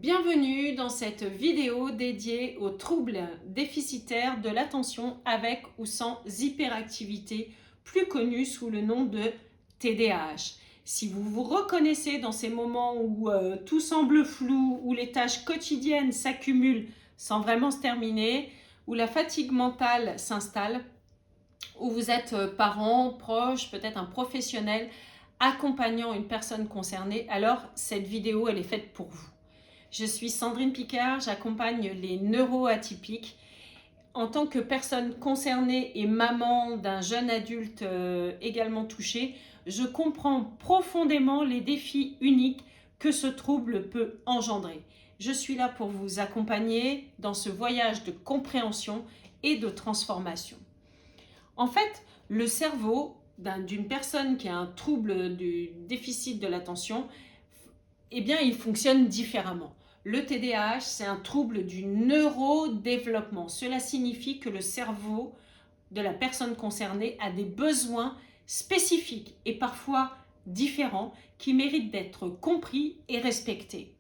Bienvenue dans cette vidéo dédiée aux troubles déficitaires de l'attention avec ou sans hyperactivité, plus connu sous le nom de TDAH. Si vous vous reconnaissez dans ces moments où tout semble flou, où les tâches quotidiennes s'accumulent sans vraiment se terminer, où la fatigue mentale s'installe, où vous êtes parent, proche, peut-être un professionnel accompagnant une personne concernée, alors cette vidéo elle est faite pour vous. Je suis Sandrine Picard, j'accompagne les neuroatypiques. En tant que personne concernée et maman d'un jeune adulte également touché, je comprends profondément les défis uniques que ce trouble peut engendrer. Je suis là pour vous accompagner dans ce voyage de compréhension et de transformation. En fait, le cerveau d'une personne qui a un trouble du déficit de l'attention, eh bien, il fonctionne différemment. Le TDAH, c'est un trouble du neurodéveloppement. Cela signifie que le cerveau de la personne concernée a des besoins spécifiques et parfois différents qui méritent d'être compris et respectés.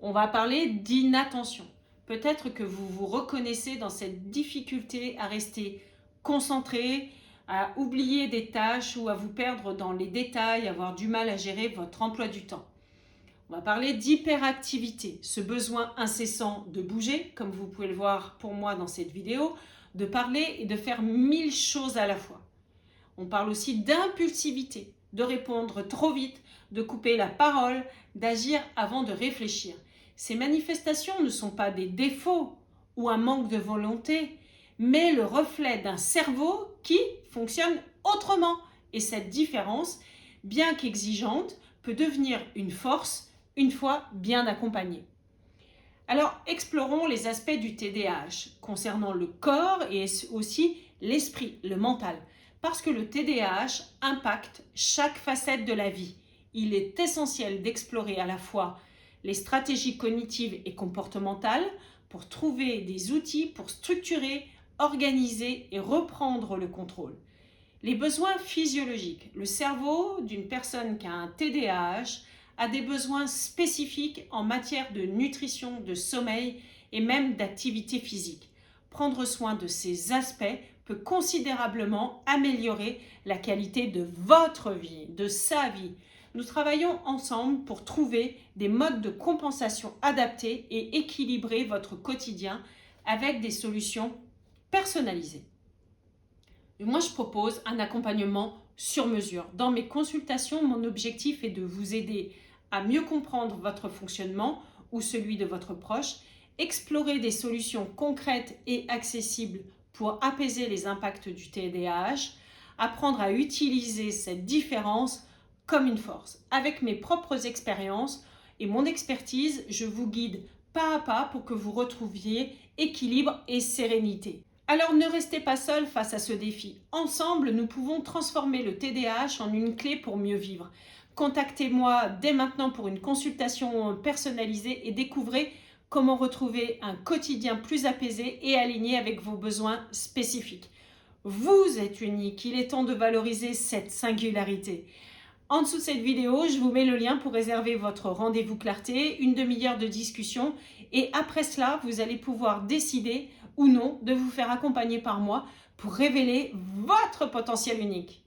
On va parler d'inattention. Peut-être que vous vous reconnaissez dans cette difficulté à rester concentré, à oublier des tâches ou à vous perdre dans les détails, avoir du mal à gérer votre emploi du temps. On va parler d'hyperactivité, ce besoin incessant de bouger, comme vous pouvez le voir pour moi dans cette vidéo, de parler et de faire 1000 choses à la fois. On parle aussi d'impulsivité, de répondre trop vite, de couper la parole, d'agir avant de réfléchir. Ces manifestations ne sont pas des défauts ou un manque de volonté, mais le reflet d'un cerveau qui fonctionne autrement. Et cette différence, bien qu'exigeante, peut devenir une force une fois bien accompagnée. Alors, explorons les aspects du TDAH concernant le corps et aussi l'esprit, le mental. Parce que le TDAH impacte chaque facette de la vie. Il est essentiel d'explorer à la fois les stratégies cognitives et comportementales pour trouver des outils pour structurer, organiser et reprendre le contrôle. Les besoins physiologiques. Le cerveau d'une personne qui a un TDAH a des besoins spécifiques en matière de nutrition, de sommeil et même d'activité physique. Prendre soin de ces aspects peut considérablement améliorer la qualité de votre vie, de sa vie. Nous travaillons ensemble pour trouver des modes de compensation adaptés et équilibrer votre quotidien avec des solutions personnalisées. Et moi, je propose un accompagnement sur mesure. Dans mes consultations, mon objectif est de vous aider à mieux comprendre votre fonctionnement ou celui de votre proche, explorer des solutions concrètes et accessibles pour apaiser les impacts du TDAH, apprendre à utiliser cette différence comme une force. Avec mes propres expériences et mon expertise, je vous guide pas à pas pour que vous retrouviez équilibre et sérénité. Alors ne restez pas seul face à ce défi. Ensemble, nous pouvons transformer le TDAH en une clé pour mieux vivre. Contactez-moi dès maintenant pour une consultation personnalisée et découvrez comment retrouver un quotidien plus apaisé et aligné avec vos besoins spécifiques. Vous êtes unique, il est temps de valoriser cette singularité. En dessous de cette vidéo, je vous mets le lien pour réserver votre rendez-vous clarté, une demi-heure de discussion et après cela, vous allez pouvoir décider ou non de vous faire accompagner par moi pour révéler votre potentiel unique.